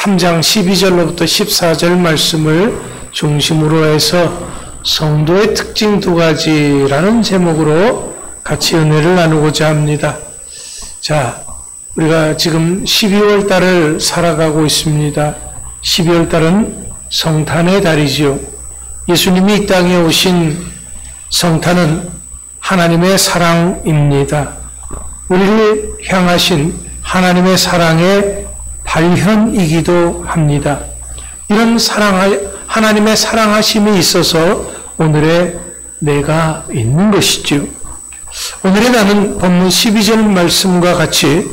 3장 12절로부터 14절 말씀을 중심으로 해서 성도의 특징 2가지라는 제목으로 같이 은혜를 나누고자 합니다. 자, 우리가 지금 12월 달을 살아가고 있습니다. 12월 달은 성탄의 달이지요. 예수님이 이 땅에 오신 성탄은 하나님의 사랑입니다. 우리를 향하신 하나님의 사랑의 발현이기도 합니다. 이런 하나님의 사랑하심이 있어서 오늘의 내가 있는 것이죠. 오늘의 나는 본문 12절 말씀과 같이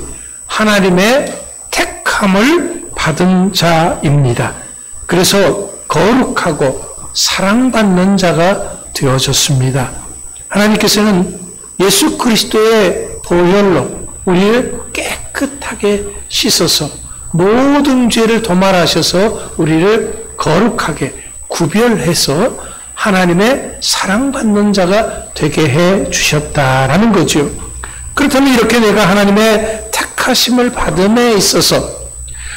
하나님의 택함을 받은 자입니다. 그래서 거룩하고 사랑받는 자가 되어졌습니다. 하나님께서는 예수 그리스도의 보혈로 우리를 깨끗하게 씻어서 모든 죄를 도말하셔서 우리를 거룩하게 구별해서 하나님의 사랑받는 자가 되게 해 주셨다라는 거죠. 그렇다면 이렇게 내가 하나님의 택하심을 받음에 있어서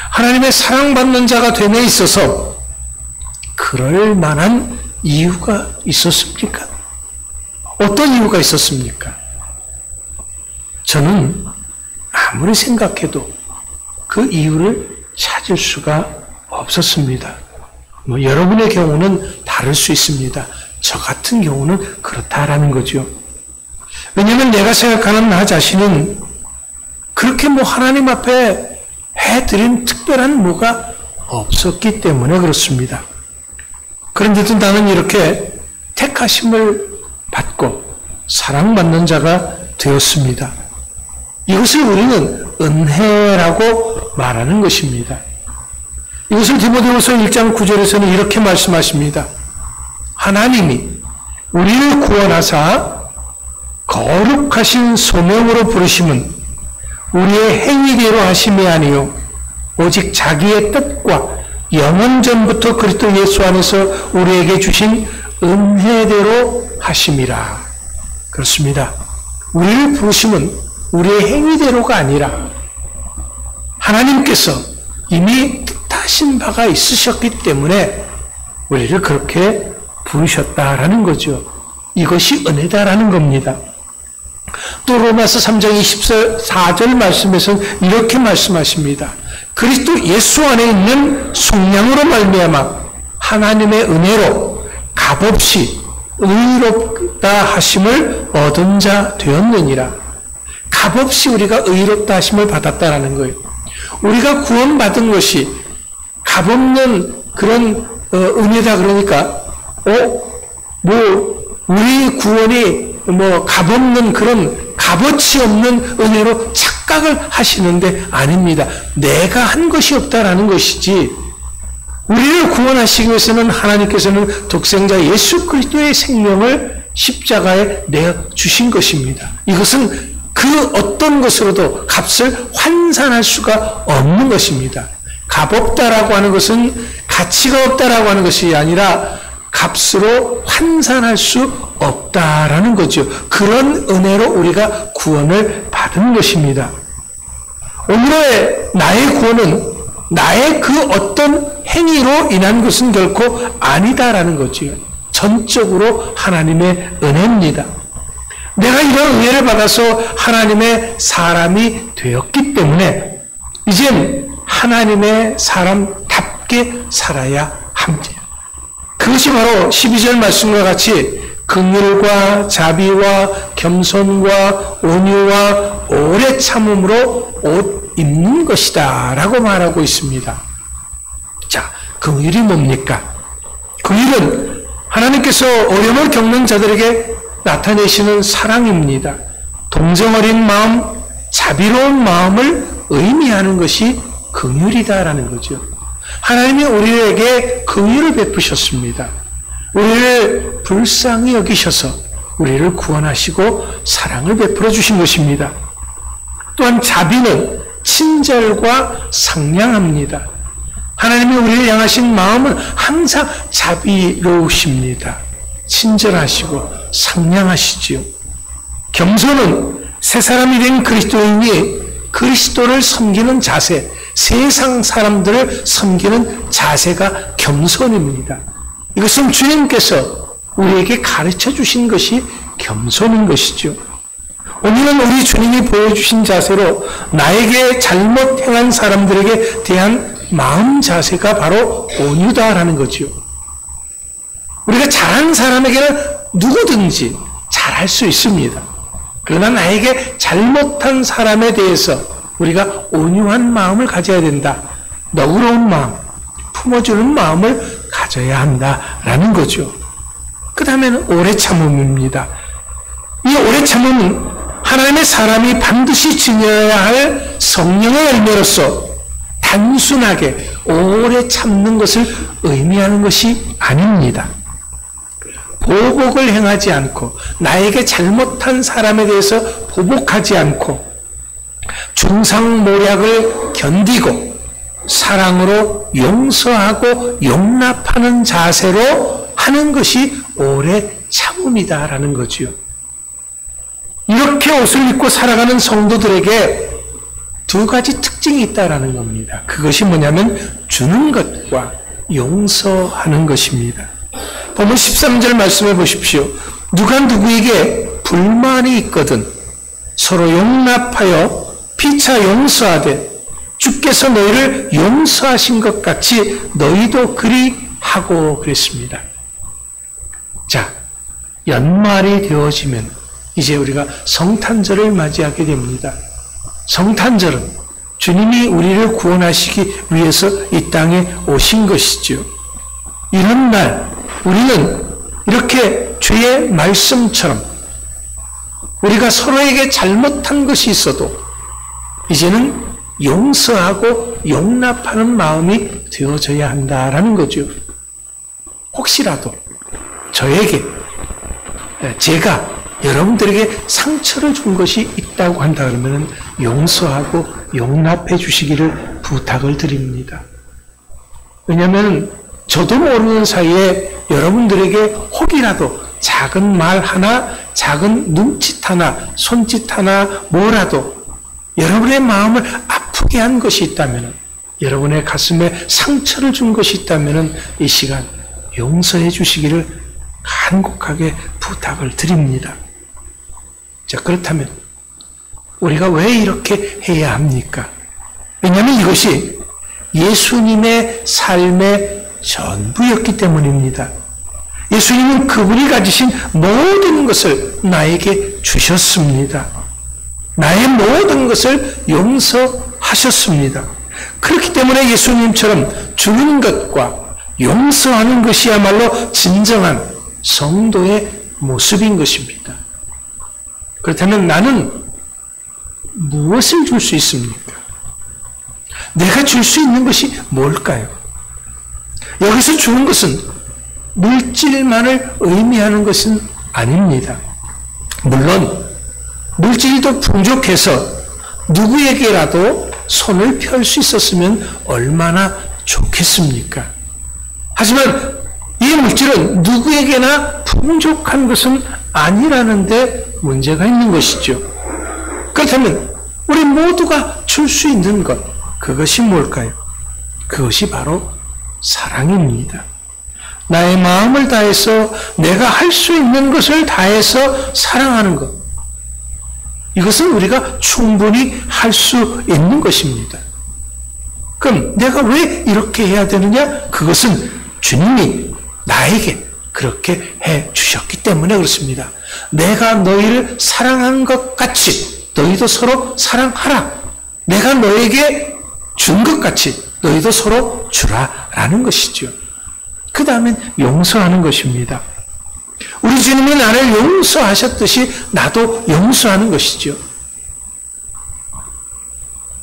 하나님의 사랑받는 자가 됨에 있어서 그럴 만한 이유가 있었습니까? 어떤 이유가 있었습니까? 저는 아무리 생각해도 그 이유를 찾을 수가 없었습니다. 여러분의 경우는 다를 수 있습니다. 저 같은 경우는 그렇다라는 거죠. 왜냐하면 내가 생각하는 나 자신은 그렇게 하나님 앞에 해드린 특별한 뭐가 없었기 때문에 그렇습니다. 그런데도 나는 이렇게 택하심을 받고 사랑받는 자가 되었습니다. 이것을 우리는 은혜라고 말하는 것입니다. 이것을 디모데후서 1장 9절에서는 이렇게 말씀하십니다. 하나님이 우리를 구원하사 거룩하신 소명으로 부르심은 우리의 행위대로 하심이 아니요 오직 자기의 뜻과 영원전부터 그리스도 예수 안에서 우리에게 주신 은혜대로 하심이라. 그렇습니다. 우리를 부르심은 우리의 행위대로가 아니라 하나님께서 이미 뜻하신 바가 있으셨기 때문에 우리를 그렇게 부르셨다라는 거죠. 이것이 은혜다라는 겁니다. 또 로마서 3장 24절 말씀에서는 이렇게 말씀하십니다. 그리스도 예수 안에 있는 속량으로 말미암아 하나님의 은혜로 값없이 의롭다 하심을 얻은 자 되었느니라. 값없이 우리가 의롭다 하심을 받았다라는 거예요. 우리가 구원받은 것이 값없는 그런 은혜다 그러니까 우리 구원이 값없는 그런 값어치 없는 은혜로 착각을 하시는데 아닙니다. 내가 한 것이 없다라는 것이지 우리를 구원하시기 위해서는 하나님께서는 독생자 예수 그리스도의 생명을 십자가에 내어주신 것입니다. 이것은 그 어떤 것으로도 값을 환산할 수가 없는 것입니다. 값없다라고 하는 것은 가치가 없다라고 하는 것이 아니라 값으로 환산할 수 없다라는 거죠. 그런 은혜로 우리가 구원을 받은 것입니다. 오늘의 나의 구원은 나의 그 어떤 행위로 인한 것은 결코 아니다라는 거죠. 전적으로 하나님의 은혜입니다. 내가 이런 은혜를 받아서 하나님의 사람이 되었기 때문에 이젠 하나님의 사람답게 살아야 합니다. 그것이 바로 12절 말씀과 같이 긍휼과 자비와 겸손과 온유와 오래 참음으로 옷 입는 것이다 라고 말하고 있습니다. 자, 긍휼이 뭡니까? 긍휼은 하나님께서 어려움을 겪는 자들에게 나타내시는 사랑입니다. 동정 어린 마음, 자비로운 마음을 의미하는 것이 긍휼이다라는 거죠. 하나님이 우리에게 긍휼을 베푸셨습니다. 우리를 불쌍히 여기셔서 우리를 구원하시고 사랑을 베풀어 주신 것입니다. 또한 자비는 친절과 상냥합니다. 하나님이 우리를 향하신 마음은 항상 자비로우십니다. 친절하시고 상냥하시지요. 겸손은 새 사람이 된 그리스도인이 그리스도를 섬기는 자세, 세상 사람들을 섬기는 자세가 겸손입니다. 이것은 주님께서 우리에게 가르쳐 주신 것이 겸손인 것이죠. 오늘은 우리 주님이 보여주신 자세로 나에게 잘못 행한 사람들에게 대한 마음 자세가 바로 온유다라는 거죠. 우리가 잘한 사람에게는 누구든지 잘할 수 있습니다. 그러나 나에게 잘못한 사람에 대해서 우리가 온유한 마음을 가져야 된다. 너그러운 마음, 품어주는 마음을 가져야 한다라는 거죠. 그 다음에는 오래 참음입니다. 이 오래 참음은 하나님의 사람이 반드시 지녀야 할 성령의 열매로서 단순하게 오래 참는 것을 의미하는 것이 아닙니다. 보복을 행하지 않고 나에게 잘못한 사람에 대해서 보복하지 않고 중상모략을 견디고 사랑으로 용서하고 용납하는 자세로 하는 것이 오래 참음이다라는 거지요. 이렇게 옷을 입고 살아가는 성도들에게 두 가지 특징이 있다라는 겁니다. 그것이 뭐냐면 주는 것과 용서하는 것입니다. 보면 13절 말씀해 보십시오. 누가 누구에게 불만이 있거든 서로 용납하여 피차 용서하되 주께서 너희를 용서하신 것 같이 너희도 그리 하고 그랬습니다. 자, 연말이 되어지면 이제 우리가 성탄절을 맞이하게 됩니다. 성탄절은 주님이 우리를 구원하시기 위해서 이 땅에 오신 것이죠. 이런 날 우리는 이렇게 주의 말씀처럼 우리가 서로에게 잘못한 것이 있어도 이제는 용서하고 용납하는 마음이 되어져야 한다라는 거죠. 혹시라도 저에게 제가 여러분들에게 상처를 준 것이 있다고 한다 그러면 용서하고 용납해 주시기를 부탁을 드립니다. 왜냐하면 저도 모르는 사이에 여러분들에게 혹이라도 작은 말 하나, 작은 눈짓 하나, 손짓 하나, 뭐라도 여러분의 마음을 아프게 한 것이 있다면, 여러분의 가슴에 상처를 준 것이 있다면 이 시간 용서해 주시기를 간곡하게 부탁을 드립니다. 자, 그렇다면 우리가 왜 이렇게 해야 합니까? 왜냐하면 이것이 예수님의 삶의 전부였기 때문입니다. 예수님은 그분이 가지신 모든 것을 나에게 주셨습니다. 나의 모든 것을 용서하셨습니다. 그렇기 때문에 예수님처럼 주는 것과 용서하는 것이야말로 진정한 성도의 모습인 것입니다. 그렇다면 나는 무엇을 줄 수 있습니까? 내가 줄 수 있는 것이 뭘까요? 여기서 주는 것은 물질만을 의미하는 것은 아닙니다. 물론 물질이 더 풍족해서 누구에게라도 손을 펼 수 있었으면 얼마나 좋겠습니까? 하지만 이 물질은 누구에게나 풍족한 것은 아니라는 데 문제가 있는 것이죠. 그렇다면 우리 모두가 줄 수 있는 것, 그것이 뭘까요? 그것이 바로 사랑입니다. 나의 마음을 다해서 내가 할 수 있는 것을 다해서 사랑하는 것. 이것은 우리가 충분히 할 수 있는 것입니다. 그럼 내가 왜 이렇게 해야 되느냐? 그것은 주님이 나에게 그렇게 해 주셨기 때문에 그렇습니다. 내가 너희를 사랑한 것 같이 너희도 서로 사랑하라. 내가 너에게 준 것 같이 너희도 서로 주라라는 것이죠. 그 다음엔 용서하는 것입니다. 우리 주님이 나를 용서하셨듯이 나도 용서하는 것이죠.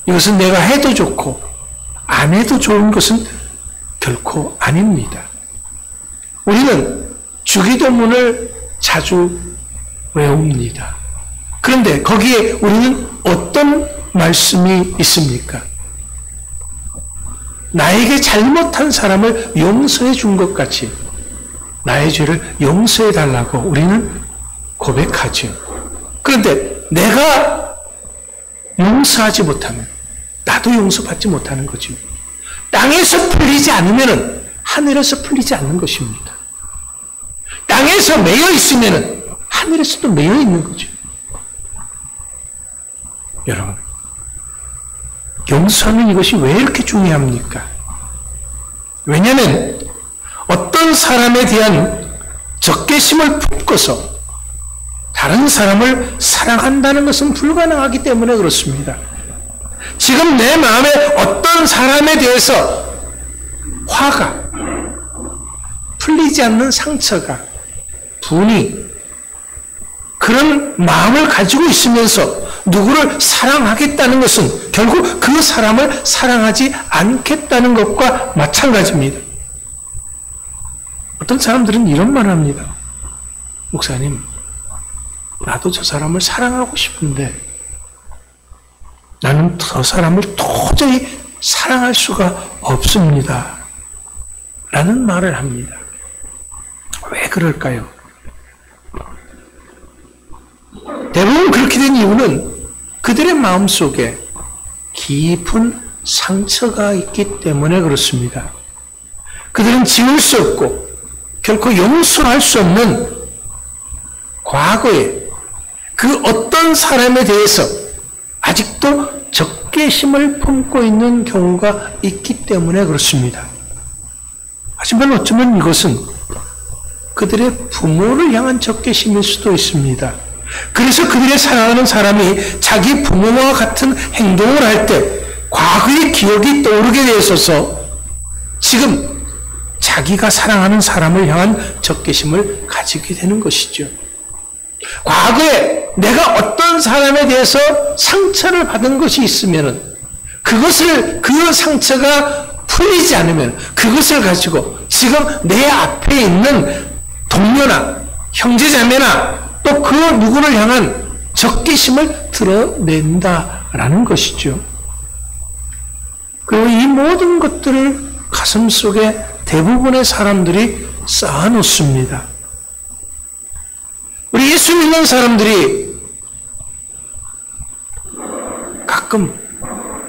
이것은 내가 해도 좋고 안 해도 좋은 것은 결코 아닙니다. 우리는 주기도문을 자주 외웁니다. 그런데 거기에 우리는 어떤 말씀이 있습니까? 나에게 잘못한 사람을 용서해 준 것 같이 나의 죄를 용서해 달라고 우리는 고백하죠. 그런데 내가 용서하지 못하면 나도 용서받지 못하는 거죠. 땅에서 풀리지 않으면 하늘에서 풀리지 않는 것입니다. 땅에서 매여 있으면 하늘에서도 매여 있는 거죠. 여러분, 용서하는 이것이 왜 이렇게 중요합니까? 왜냐하면 어떤 사람에 대한 적개심을 품고서 다른 사람을 사랑한다는 것은 불가능하기 때문에 그렇습니다. 지금 내 마음에 어떤 사람에 대해서 화가, 풀리지 않는 상처가, 분이, 그런 마음을 가지고 있으면서 누구를 사랑하겠다는 것은 결국 그 사람을 사랑하지 않겠다는 것과 마찬가지입니다. 어떤 사람들은 이런 말을 합니다. 목사님, 나도 저 사람을 사랑하고 싶은데 나는 저 사람을 도저히 사랑할 수가 없습니다. 라는 말을 합니다. 왜 그럴까요? 대부분 그렇게 된 이유는 그들의 마음속에 깊은 상처가 있기 때문에 그렇습니다. 그들은 지울 수 없고 결코 용서할 수 없는 과거에 그 어떤 사람에 대해서 아직도 적개심을 품고 있는 경우가 있기 때문에 그렇습니다. 하지만 어쩌면 이것은 그들의 부모를 향한 적개심일 수도 있습니다. 그래서 그들의 사랑하는 사람이 자기 부모와 같은 행동을 할 때 과거의 기억이 떠오르게 되어서 지금 자기가 사랑하는 사람을 향한 적개심을 가지게 되는 것이죠. 과거에 내가 어떤 사람에 대해서 상처를 받은 것이 있으면 그 상처가 풀리지 않으면 그것을 가지고 지금 내 앞에 있는 동료나 형제자매나 또 그 누구를 향한 적개심을 드러낸다라는 것이죠. 그리고 이 모든 것들을 가슴속에 대부분의 사람들이 쌓아놓습니다. 우리 예수 믿는 사람들이 가끔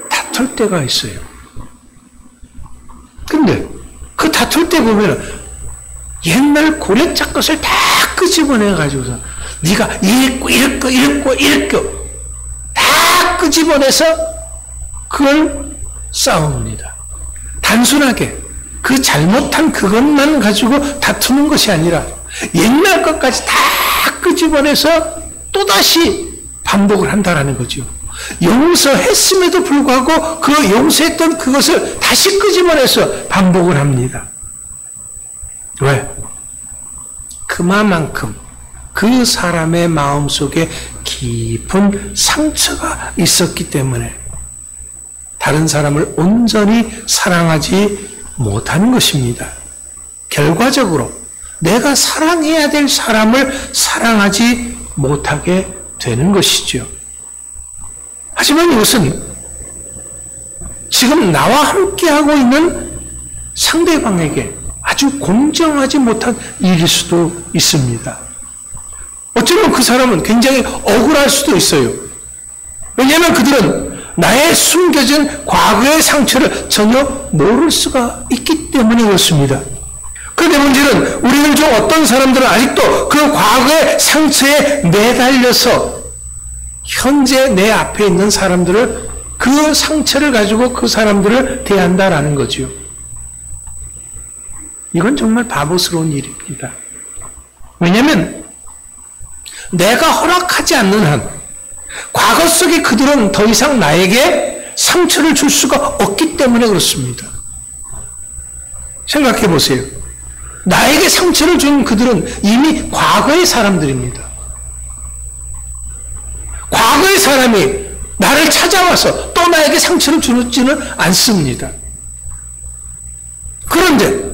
다툴 때가 있어요. 근데 그 다툴 때 보면 옛날 고래짝 것을 다 끄집어내가지고서 네가 이랬고 다 끄집어내서 그걸 싸웁니다. 단순하게 그 잘못한 그것만 가지고 다투는 것이 아니라 옛날 것까지 다 끄집어내서 또다시 반복을 한다라는 거죠. 용서했음에도 불구하고 그 용서했던 그것을 다시 끄집어내서 반복을 합니다. 왜? 그만큼 그 사람의 마음속에 깊은 상처가 있었기 때문에 다른 사람을 온전히 사랑하지 못하는 것입니다. 결과적으로 내가 사랑해야 될 사람을 사랑하지 못하게 되는 것이죠. 하지만 이것은 지금 나와 함께하고 있는 상대방에게 아주 공정하지 못한 일일 수도 있습니다. 어쩌면 그 사람은 굉장히 억울할 수도 있어요. 왜냐하면 그들은 나의 숨겨진 과거의 상처를 전혀 모를 수가 있기 때문에 그렇습니다. 그런데 문제는 우리는 좀 어떤 사람들은 아직도 그 과거의 상처에 매달려서 현재 내 앞에 있는 사람들을 그 상처를 가지고 그 사람들을 대한다라는 거죠. 이건 정말 바보스러운 일입니다. 왜냐하면 내가 허락하지 않는 한 과거 속에 그들은 더 이상 나에게 상처를 줄 수가 없기 때문에 그렇습니다. 생각해 보세요. 나에게 상처를 준 그들은 이미 과거의 사람들입니다. 과거의 사람이 나를 찾아와서 또 나에게 상처를 주지는 않습니다. 그런데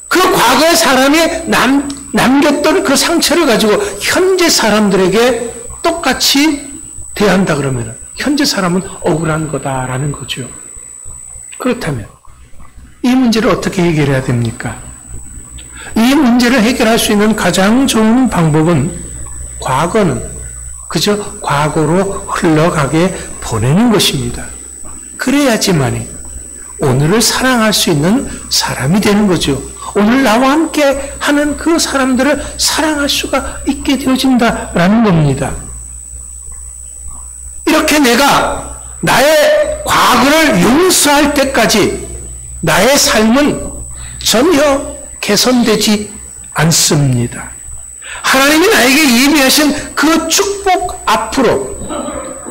그 과거의 사람이 남겼던 그 상처를 가지고 현재 사람들에게 똑같이 대한다 그러면 현재 사람은 억울한 거다라는 거죠. 그렇다면 이 문제를 어떻게 해결해야 됩니까? 이 문제를 해결할 수 있는 가장 좋은 방법은 과거는 그저 과거로 흘러가게 보내는 것입니다. 그래야지만이 오늘을 사랑할 수 있는 사람이 되는 거죠. 오늘 나와 함께 하는 그 사람들을 사랑할 수가 있게 되어진다라는 겁니다. 이렇게 내가 나의 과거를 용서할 때까지 나의 삶은 전혀 개선되지 않습니다. 하나님이 나에게 예비하신 그 축복 앞으로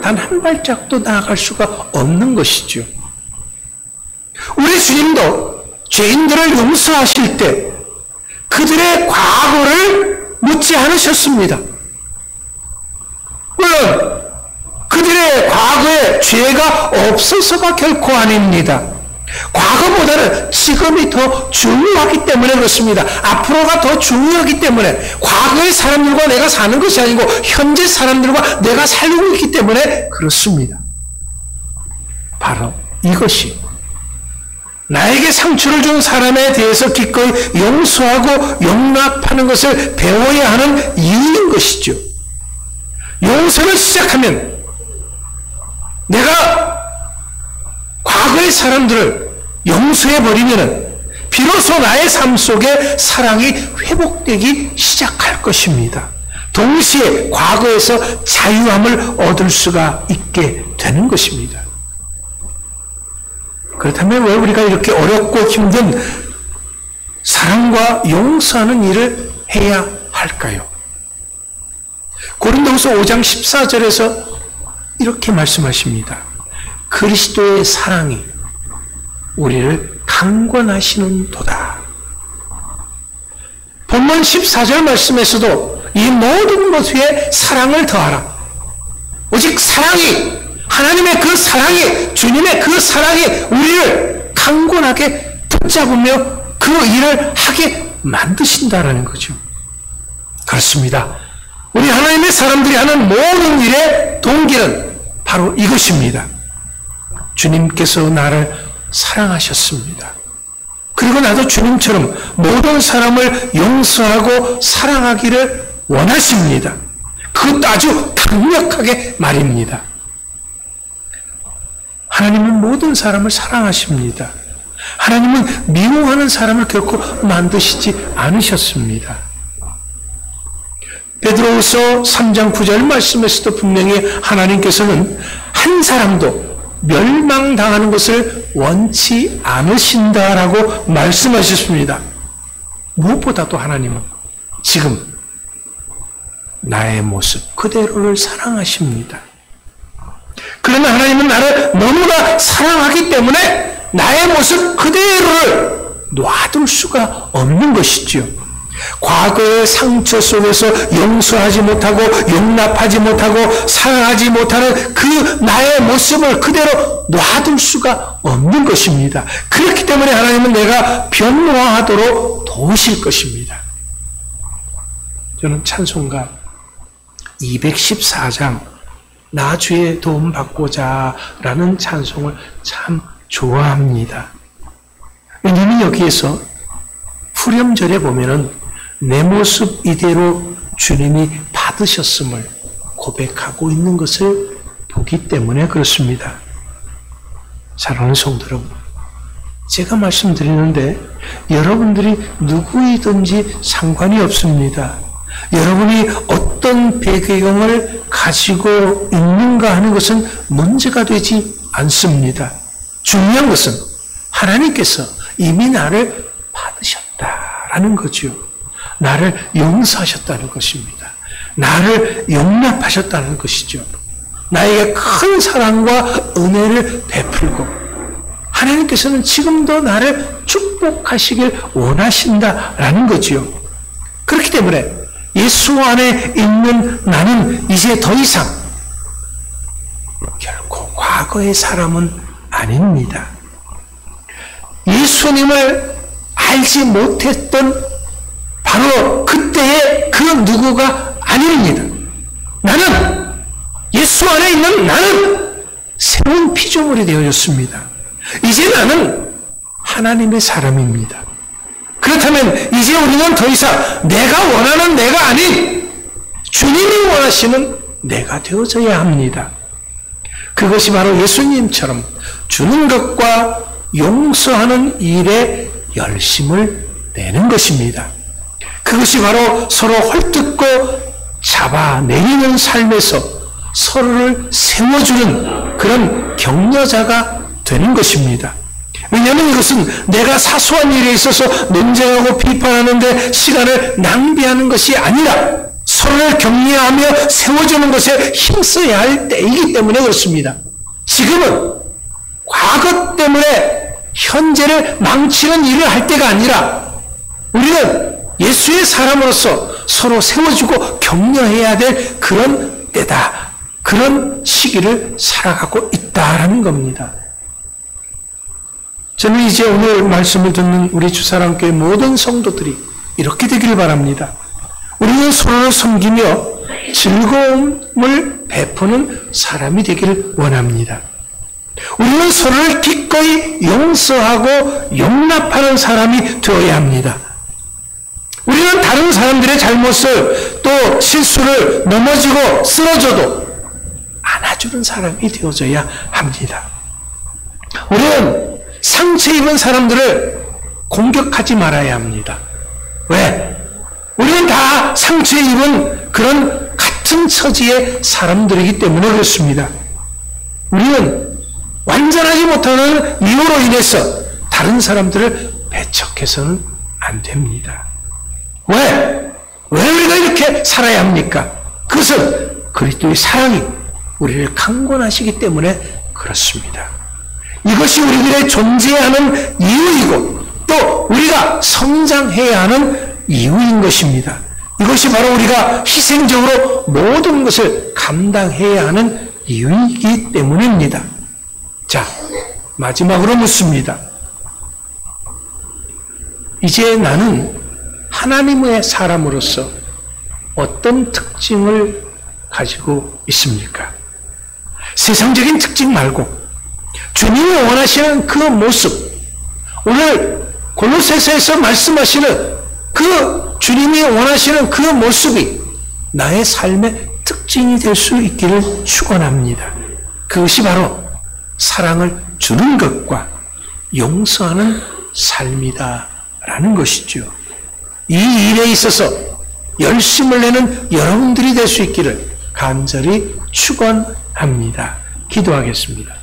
단 한 발짝도 나아갈 수가 없는 것이죠. 우리 주님도 죄인들을 용서하실 때 그들의 과거를 묻지 않으셨습니다. 물론 그들의 과거에 죄가 없어서가 결코 아닙니다. 과거보다는 지금이 더 중요하기 때문에 그렇습니다. 앞으로가 더 중요하기 때문에 과거의 사람들과 내가 사는 것이 아니고 현재 사람들과 내가 살고 있기 때문에 그렇습니다. 바로 이것이 나에게 상처를 준 사람에 대해서 기꺼이 용서하고 용납하는 것을 배워야 하는 이유인 것이죠. 용서를 시작하면 내가 과거의 사람들을 용서해버리면 비로소 나의 삶 속에 사랑이 회복되기 시작할 것입니다. 동시에 과거에서 자유함을 얻을 수가 있게 되는 것입니다. 그렇다면 왜 우리가 이렇게 어렵고 힘든 사랑과 용서하는 일을 해야 할까요? 고린도후서 5장 14절에서 이렇게 말씀하십니다. 그리스도의 사랑이 우리를 강권하시는 도다. 본문 14절 말씀에서도 이 모든 것 위에 사랑을 더하라. 오직 사랑이, 하나님의 그 사랑이, 주님의 그 사랑이 우리를 강권하게 붙잡으며 그 일을 하게 만드신다라는 거죠. 그렇습니다. 우리 하나님의 사람들이 하는 모든 일의 동기는 바로 이것입니다. 주님께서 나를 사랑하셨습니다. 그리고 나도 주님처럼 모든 사람을 용서하고 사랑하기를 원하십니다. 그것도 아주 강력하게 말입니다. 하나님은 모든 사람을 사랑하십니다. 하나님은 미워하는 사람을 결코 만드시지 않으셨습니다. 베드로후서 3장 9절 말씀에서도 분명히 하나님께서는 한 사람도 멸망당하는 것을 원치 않으신다라고 말씀하셨습니다. 무엇보다도 하나님은 지금 나의 모습 그대로를 사랑하십니다. 그러나 하나님은 나를 너무나 사랑하기 때문에 나의 모습 그대로를 놔둘 수가 없는 것이죠. 과거의 상처 속에서 용서하지 못하고 용납하지 못하고 사랑하지 못하는 그 나의 모습을 그대로 놔둘 수가 없는 것입니다. 그렇기 때문에 하나님은 내가 변화하도록 도우실 것입니다. 저는 찬송가 214장 나 주의 도움 받고자 라는 찬송을 참 좋아합니다. 왜냐하면 여기에서 후렴절에 보면은 내 모습 이대로 주님이 받으셨음을 고백하고 있는 것을 보기 때문에 그렇습니다. 사랑하는 성도 여러분, 제가 말씀드리는데 여러분들이 누구이든지 상관이 없습니다. 여러분이 어떤 배경을 가지고 있는가 하는 것은 문제가 되지 않습니다. 중요한 것은 하나님께서 이미 나를 받으셨다라는 거죠. 나를 용서하셨다는 것입니다. 나를 용납하셨다는 것이죠. 나에게 큰 사랑과 은혜를 베풀고 하나님께서는 지금도 나를 축복하시길 원하신다라는 거지요. 그렇기 때문에 예수 안에 있는 나는 이제 더 이상 결코 과거의 사람은 아닙니다. 예수님을 알지 못했던 바로 그때의 그 누구가 아닙니다. 나는 예수 안에 있는 나는 새로운 피조물이 되어졌습니다. 이제 나는 하나님의 사람입니다. 그렇다면 이제 우리는 더 이상 내가 원하는 내가 아닌 주님이 원하시는 내가 되어져야 합니다. 그것이 바로 예수님처럼 주는 것과 용서하는 일에 열심을 내는 것입니다. 그것이 바로 서로 헐뜯고 잡아내리는 삶에서 서로를 세워주는 그런 격려자가 되는 것입니다. 왜냐하면 이것은 내가 사소한 일에 있어서 논쟁하고 비판하는데 시간을 낭비하는 것이 아니라 서로를 격려하며 세워주는 것에 힘써야 할 때이기 때문에 그렇습니다. 지금은 과거 때문에 현재를 망치는 일을 할 때가 아니라 우리는 예수의 사람으로서 서로 세워주고 격려해야 될 그런 때다. 그런 시기를 살아가고 있다라는 겁니다. 저는 이제 오늘 말씀을 듣는 우리 주사랑교회 모든 성도들이 이렇게 되기를 바랍니다. 우리는 서로를 섬기며 즐거움을 베푸는 사람이 되기를 원합니다. 우리는 서로를 기꺼이 용서하고 용납하는 사람이 되어야 합니다. 우리는 다른 사람들의 잘못을 또 실수를 넘어지고 쓰러져도 안아주는 사람이 되어져야 합니다. 우리는 상처 입은 사람들을 공격하지 말아야 합니다. 왜? 우리는 다 상처 입은 그런 같은 처지의 사람들이기 때문에 그렇습니다. 우리는 완전하지 못하는 이유로 인해서 다른 사람들을 배척해서는 안 됩니다. 왜? 왜 우리가 이렇게 살아야 합니까? 그것은 그리스도의 사랑이 우리를 강권하시기 때문에 그렇습니다. 이것이 우리들의 존재하는 이유이고 또 우리가 성장해야 하는 이유인 것입니다. 이것이 바로 우리가 희생적으로 모든 것을 감당해야 하는 이유이기 때문입니다. 자, 마지막으로 묻습니다. 이제 나는 하나님의 사람으로서 어떤 특징을 가지고 있습니까? 세상적인 특징 말고 주님이 원하시는 그 모습, 오늘 골로새서에서 말씀하시는 그 주님이 원하시는 그 모습이 나의 삶의 특징이 될 수 있기를 축원합니다. 그것이 바로 사랑을 주는 것과 용서하는 삶이다라는 것이죠. 이 일에 있어서 열심을 내는 여러분들이 될 수 있기를 간절히 축원합니다. 기도하겠습니다.